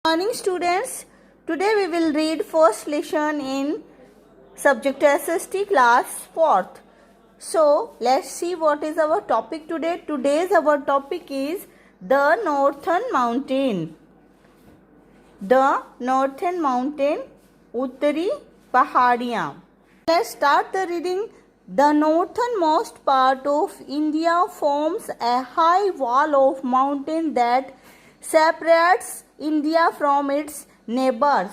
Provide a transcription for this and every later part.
Morning students, today we will read first lesson in subject SST class 4th. So let's see what is our topic today. Today's our topic is the Northern Mountain. The Northern Mountain, Uttari Pahadiyan. Let's start the reading. The northernmost part of India forms a high wall of mountain that separates India from its neighbours.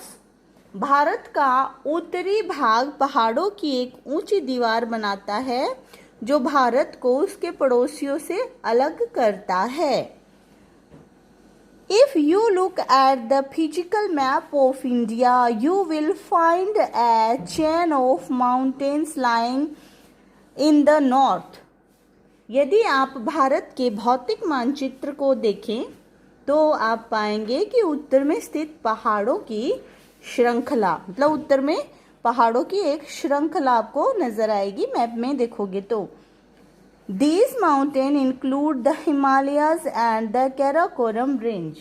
Bharat का उत्तरी भाग पहाड़ों की एक ऊंची दीवार बनाता है जो भारत को उसके पड़ोसियों से अलग करता है. If you look at the physical map of India, you will find a chain of mountains lying in the north. यदि आप भारत के भौतिक मानचित्र को देखें तो आप पाएंगे कि उत्तर में स्थित पहाड़ों की श्रृंखला, मतलब उत्तर में पहाड़ों की एक श्रृंखला आपको नजर आएगी मैप में देखोगे तो. These mountains include the Himalayas and the Karakoram range.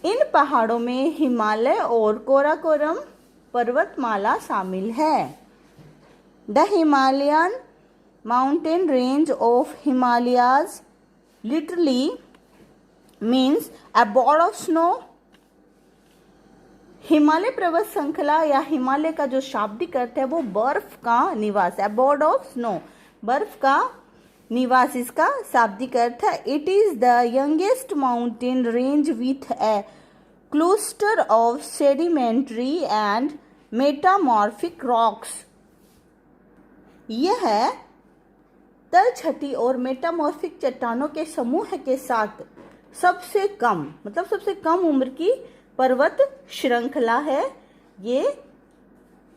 इन पहाड़ों में हिमालय और कोराकोरम पर्वतमाला शामिल है. The Himalayan mountain range of Himalayas literally means a ball of snow. Himalaya पर्वत श्रृंखला या हिमालय का जो शाब्दिक अर्थ है वो बर्फ का निवास है. abode of snow, बर्फ का निवास इसका शाब्दिक अर्थ है. It is the youngest mountain range with A cluster of sedimentary and metamorphic rocks. यह है तलछटी और मेटामॉर्फिक चट्टानों के समूह के साथ सबसे कम, मतलब सबसे कम उम्र की पर्वत श्रृंखला है. ये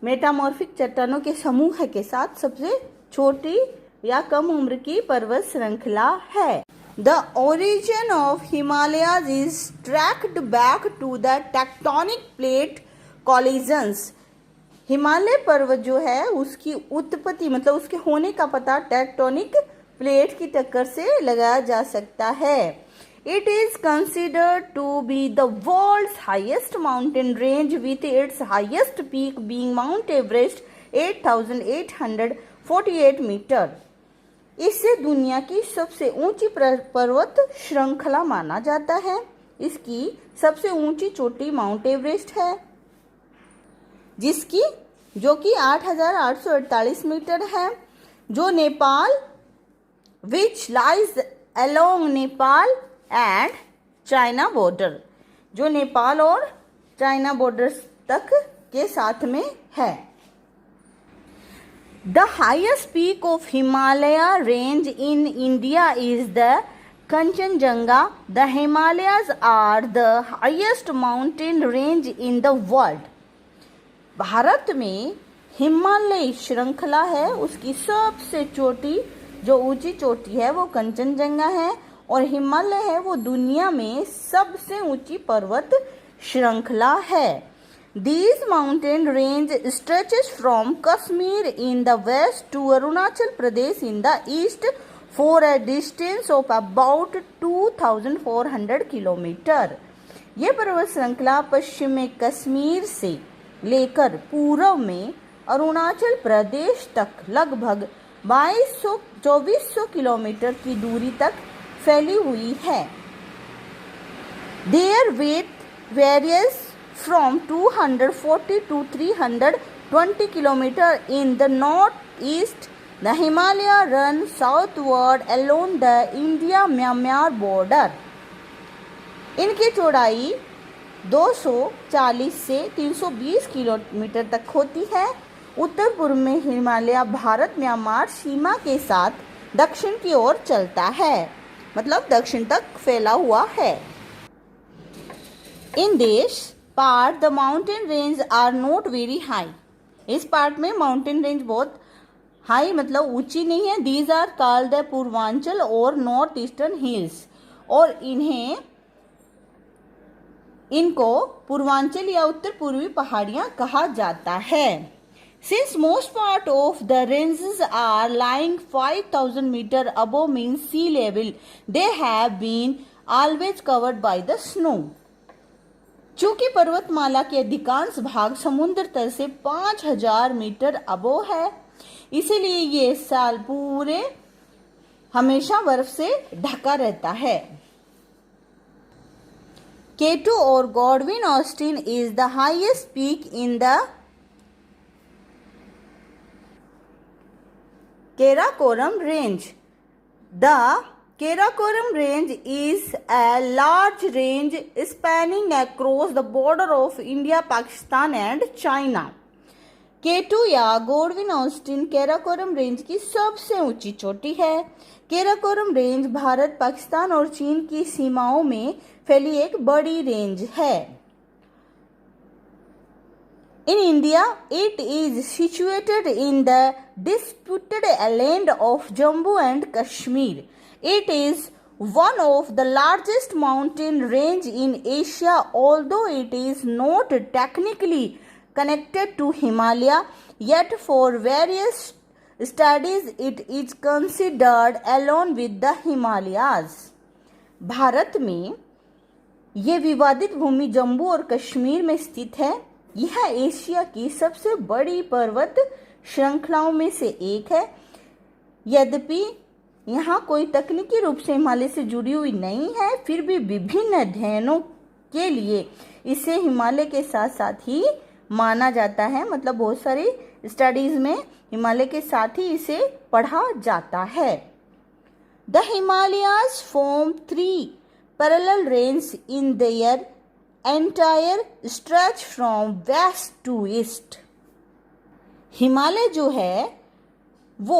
मेटामॉर्फिक चट्टानों के समूह के साथ सबसे छोटी या कम उम्र की पर्वत श्रृंखला है. The origin of Himalayas is tracked back to the tectonic plate collisions. Himalaya पर्वत जो है उसकी उत्पत्ति, मतलब उसके होने का पता टेक्टोनिक प्लेट की टक्कर से लगाया जा सकता है. It is considered to be the world's highest mountain range with its highest peak being Mount Everest 8,848 metre. इसे दुनिया की सबसे ऊंची पर्वत श्रृंखला माना जाता है. इसकी सबसे ऊंची चोटी माउंट एवरेस्ट है जो कि 8,848 मीटर है, जो Nepal which lies along Nepal and China border, जो नेपाल और चाइना बॉर्डर तक के साथ में है. The highest peak of Himalaya range in India is the Kanchenjunga. The Himalayas are the highest mountain range in the world. Bharat में हिमालय श्रृंखला है, उसकी सबसे छोटी जो ऊंची चोटी है वो कंचनजंगा है और हिमालय है वो दुनिया में सबसे ऊंची पर्वत श्रृंखला है. These mountain range stretches from Kashmir in the west to Arunachal Pradesh in the east for a distance of about 2,400 kilometre. ये पर्वत श्रृंखला पश्चिम में कश्मीर से लेकर पूर्व में अरुणाचल प्रदेश तक लगभग 2200-2400 किलोमीटर की दूरी तक फैली हुई है. Their weight varies from 240 to 320 kilometer in the northeast. The Himalaya run southward along the India-Myanmar border. इनकी चौड़ाई 240 से 320 किलोमीटर तक होती है. उत्तर पूर्व में हिमालय भारत म्यांमार सीमा के साथ दक्षिण की ओर चलता है, मतलब दक्षिण तक फैला हुआ है. In this part the mountain range are not very high. इस पार्ट में माउंटेन रेंज बहुत हाई मतलब ऊंची नहीं है. These are called the Purvanchal और नॉर्थ ईस्टर्न हिल्स, और इनको पूर्वांचल या उत्तर पूर्वी पहाड़ियां कहा जाता है. Since most part of the ranges are lying 5,000 meter above mean sea level, they have been always covered by the snow. चूंकि पर्वतमाला के अधिकांश भाग समुद्र तल से 5000 मीटर अबो है, इसीलिए ये साल पूरे हमेशा बर्फ से ढका रहता है। K2 or Godwin Austen is the highest peak in the Karakoram range. The Karakoram range is a large range spanning across the border of India, Pakistan and China. K2 या गोडविन ऑस्टिन कैराकोरम रेंज की सबसे ऊंची चोटी है। कैराकोरम range Bharat, Pakistan और चीन की सीमाओं में फैली एक बड़ी रेंज है। In India, it is situated in the disputed land of Jammu and Kashmir. It is one of the largest mountain range in Asia, although it is not technically connected to Himalaya, yet for various studies it is considered along with the Himalayas. Bharat में ये विवादित भूमि जम्मू और कश्मीर में स्थित है। यह Asia की सबसे बड़ी पर्वत श्रृंखलाओं में से एक है। यद्यपि यहाँ कोई तकनीकी रूप से हिमालय से जुड़ी हुई नहीं है, फिर भी विभिन्न अध्ययनों के लिए इसे हिमालय के साथ साथ ही माना जाता है। मतलब बहुत सारी स्टडीज में हिमालय के साथ ही इसे पढ़ा जाता है। The Himalayas form 3 parallel ranges in their entire stretch from west to east. Himalaya जो है वो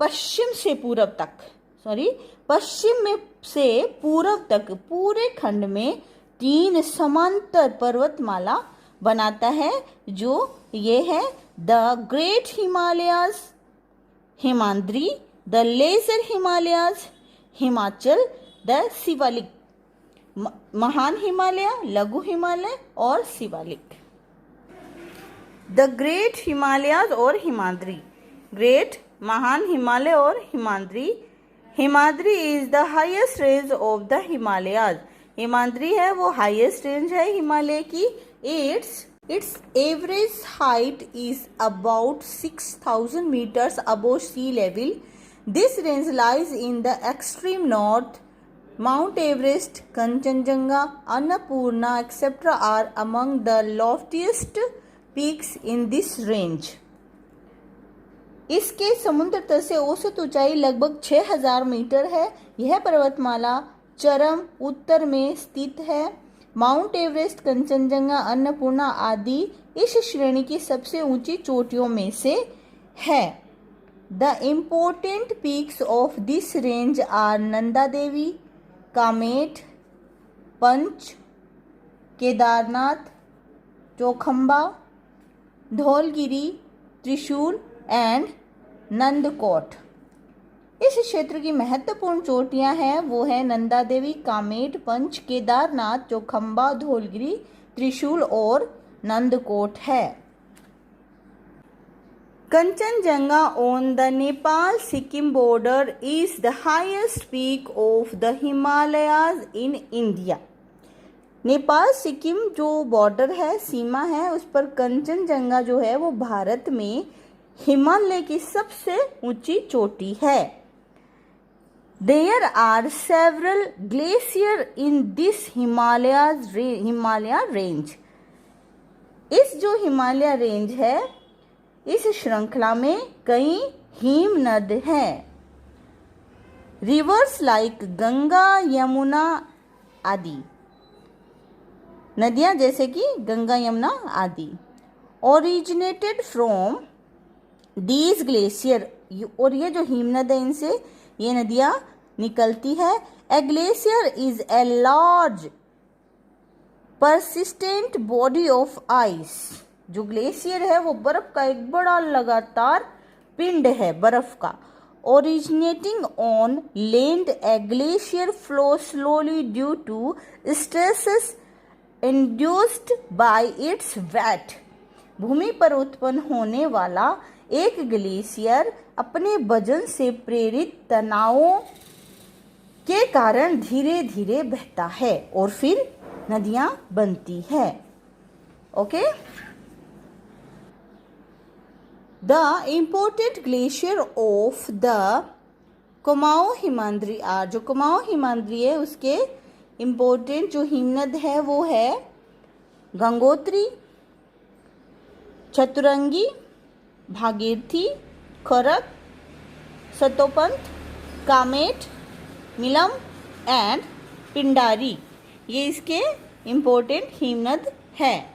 पश्चिम में से पूरब तक पूरे खंड में 3 समांतर पर्वतमाला बनाता है, जो ये है the great Himalayas Himadri, the lesser Himalayas Himachal, the Shivalik महान हिमालय, लघु हिमालय और शिवालिक। द ग्रेट हिमालयाज और हिमाद्री, ग्रेट महान हिमालय और Himadri. Himadri is the highest range of the Himalayas. Himadri है वो हाईएस्ट रेंज है हिमालय की। It's average height is about 6000 meters above sea level. This range lies in the extreme north. Mount Everest, Kanchenjunga, Annapurna, etc. are among the loftiest peaks in this range. इसके समुद्र तल से औसत ऊंचाई लगभग 6000 metre है। यह पर्वतमाला चरम उत्तर में स्थित है। माउंट एवरेस्ट, कंचनजंगा, अन्नपूर्णा आदि इस श्रेणी की सबसे ऊंची चोटियों में से है। The important peaks of this range are Nanda Devi, Kamet, Panch, Kedarnath, Chaukhamba, Dhaulagiri, Trishul and Nandkot. इस क्षेत्र की महत्वपूर्ण चोटियां हैं वो है नंदा देवी, कामेट, पंच, केदारनाथ, चौखंबा, धौलगिरी, त्रिशूल और नंदकोट है। Kanchenjunga on the Nepal-Sikkim border is the highest peak of the Himalayas in India. Nepal Sikkim जो बॉर्डर है, सीमा है, उस पर कंचनजंगा जो है वो भारत में हिमालय की सबसे ऊंची चोटी है। There are several glaciers in this Himalaya range. इस जो हिमालय रेंज है, इस श्रृंखला में कई हिमनद हैं। रिवर्स लाइक गंगा, यमुना आदि नदियां जैसे कि गंगा, यमुना आदि ओरिजिनेटेड फ्रॉम दीज ग्लेशियर। और ये जो हिमनद है इनसे ये नदियां निकलती है। A glacier is a large persistent body of ice. जो ग्लेशियर है वो बर्फ का एक बड़ा लगातार पिंड है बर्फ का। Originating on land, a glacier flow slowly due to stresses induced by its weight. भूमि पर उत्पन्न होने वाला एक ग्लेशियर अपने वजन से प्रेरित तनावों के कारण धीरे धीरे बहता है और फिर नदियां बनती है। Okay, the important glacier of the Kumaon Himadri are, जो कुमाऊं हिमाद्री है उसके इम्पोर्टेंट जो हिमनद है वो है गंगोत्री, चतुरंगी, भागीरथी, खरक, सतोपंथ, कामेट, मिलम एंड पिंडारी। ये इसके इम्पोर्टेंट हिमनद है।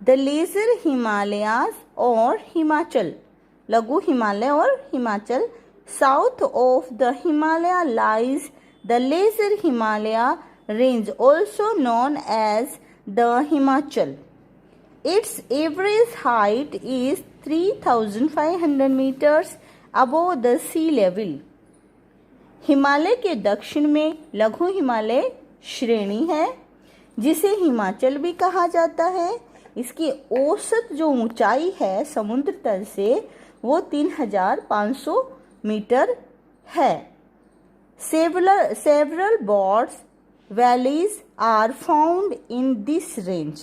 द लेजर हिमालयाज और हिमाचल, लघु हिमालय और Himachal. South of the Himalaya lies the lesser Himalaya range, also known as the Himachal. Its average height is 3,500 meters above the sea level. Himalaya के दक्षिण में लघु हिमालय श्रेणी है जिसे हिमाचल भी कहा जाता है। इसकी औसत जो ऊंचाई है समुद्र तल से वो 3,500 मीटर है। Several broad valleys are found in this range.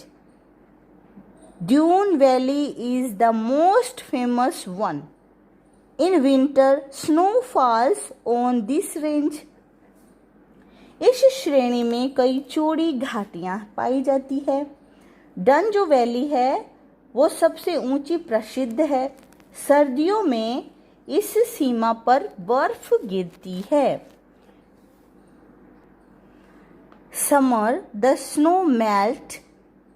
Dune Valley is the most famous one. In winter, snow falls on this range. इस श्रेणी में कई चौड़ी घाटियां पाई जाती है। डन जो वैली है वो सबसे ऊंची प्रसिद्ध है। सर्दियों में इस सीमा पर बर्फ गिरती है। Summer the snow melt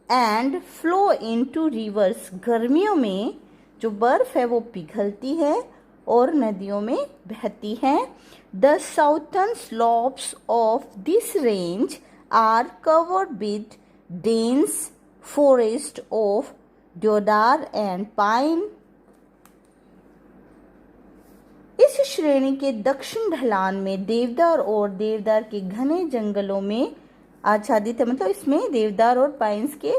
and flow into reverse, गर्मियों में जो बर्फ है वो पिघलती है और नदियों में बहती है। The southern slopes of this range are covered with dense forest of deodar and pine. इस श्रेणी के दक्षिण ढलान में देवदार और देवदार के घने जंगलों में आच्छादित है, मतलब इसमें देवदार और पाइन्स के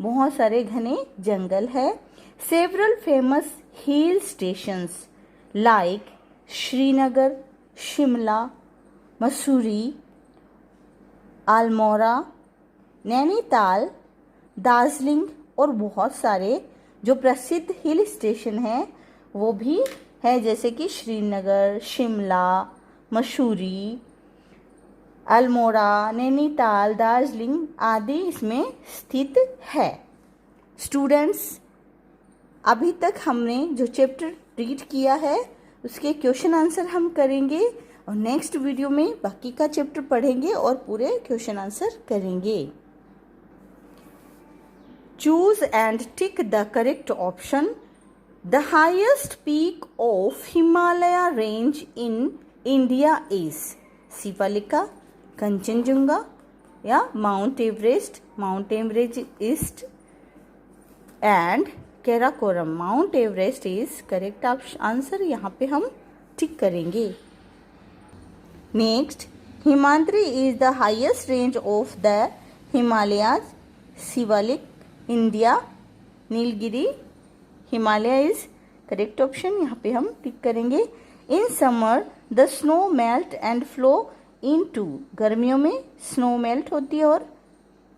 बहुत सारे घने जंगल है। Several famous hill stations like Srinagar, Shimla, Mussoorie, Almora, Nainital, Darjeeling और बहुत सारे जो प्रसिद्ध हिल स्टेशन हैं वो भी है, जैसे कि श्रीनगर, शिमला, मसूरी, अल्मोड़ा, नैनीताल, दार्जिलिंग आदि इसमें स्थित है। स्टूडेंट्स, अभी तक हमने जो चैप्टर रीड किया है उसके क्वेश्चन आंसर हम करेंगे और नेक्स्ट वीडियो में बाकी का चैप्टर पढ़ेंगे और पूरे क्वेश्चन आंसर करेंगे। Choose and tick the correct option. The highest peak of Himalaya range in India is, Shivalika, Kanchenjunga या Mount Everest, Mount Everest east and Karakoram. Mount Everest is correct answer, यहाँ पे हम टिक करेंगे। Next, Himadri is the highest range of the Himalayas, Shivalik, India, Nilgiri, Himalaya is correct option, यहाँ पे हम tick करेंगे। In summer the snow melt and flow into, गर्मियों में स्नो मेल्ट होती है और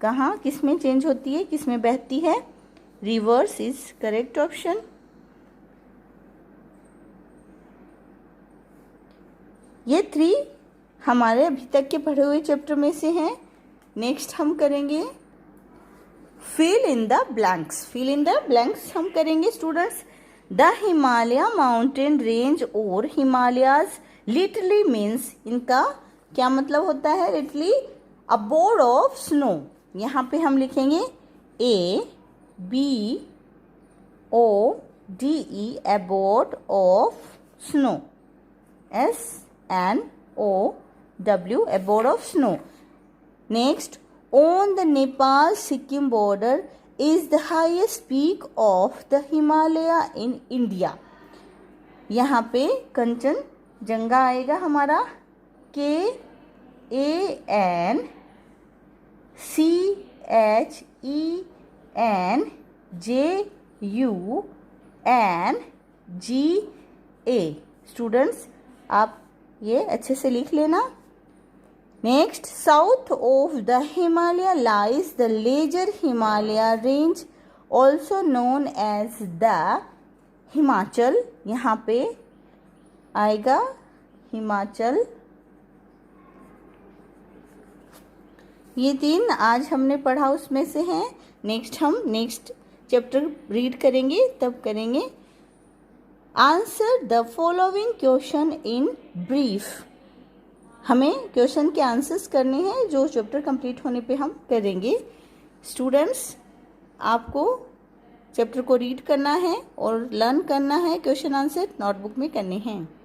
कहाँ किस में चेंज होती है, किस में बहती है, रिवर्स इज करेक्ट ऑप्शन। ये 3 हमारे अभी तक के पढ़े हुए चैप्टर में से हैं। नेक्स्ट हम करेंगे fill in the blanks. Fill in the blanks हम करेंगे students. The Himalaya mountain range और हिमालयाज लिटरली मीन्स, इनका क्या मतलब होता है? Literally abode of snow. यहाँ पे हम लिखेंगे ABODE, abode of snow, SNOW, abode of snow. Next, on the Nepal Sikkim border is the highest peak of the Himalaya in India. यहाँ पे कंचनजंगा आएगा हमारा, KANCHENJUNGA। स्टूडेंट्स, आप ये अच्छे से लिख लेना। Next, south of the Himalaya lies the lesser Himalaya range also known as the Himachal. यहाँ पे आएगा हिमाचल। ये 3 आज हमने पढ़ा उसमें से हैं। नेक्स्ट हम नेक्स्ट चैप्टर रीड करेंगे, तब करेंगे। Answer the following question in brief. हमें क्वेश्चन के आंसर्स करने हैं जो चैप्टर कंप्लीट होने पे हम करेंगे। स्टूडेंट्स, आपको चैप्टर को रीड करना है और लर्न करना है, क्वेश्चन आंसर नोटबुक में करने हैं।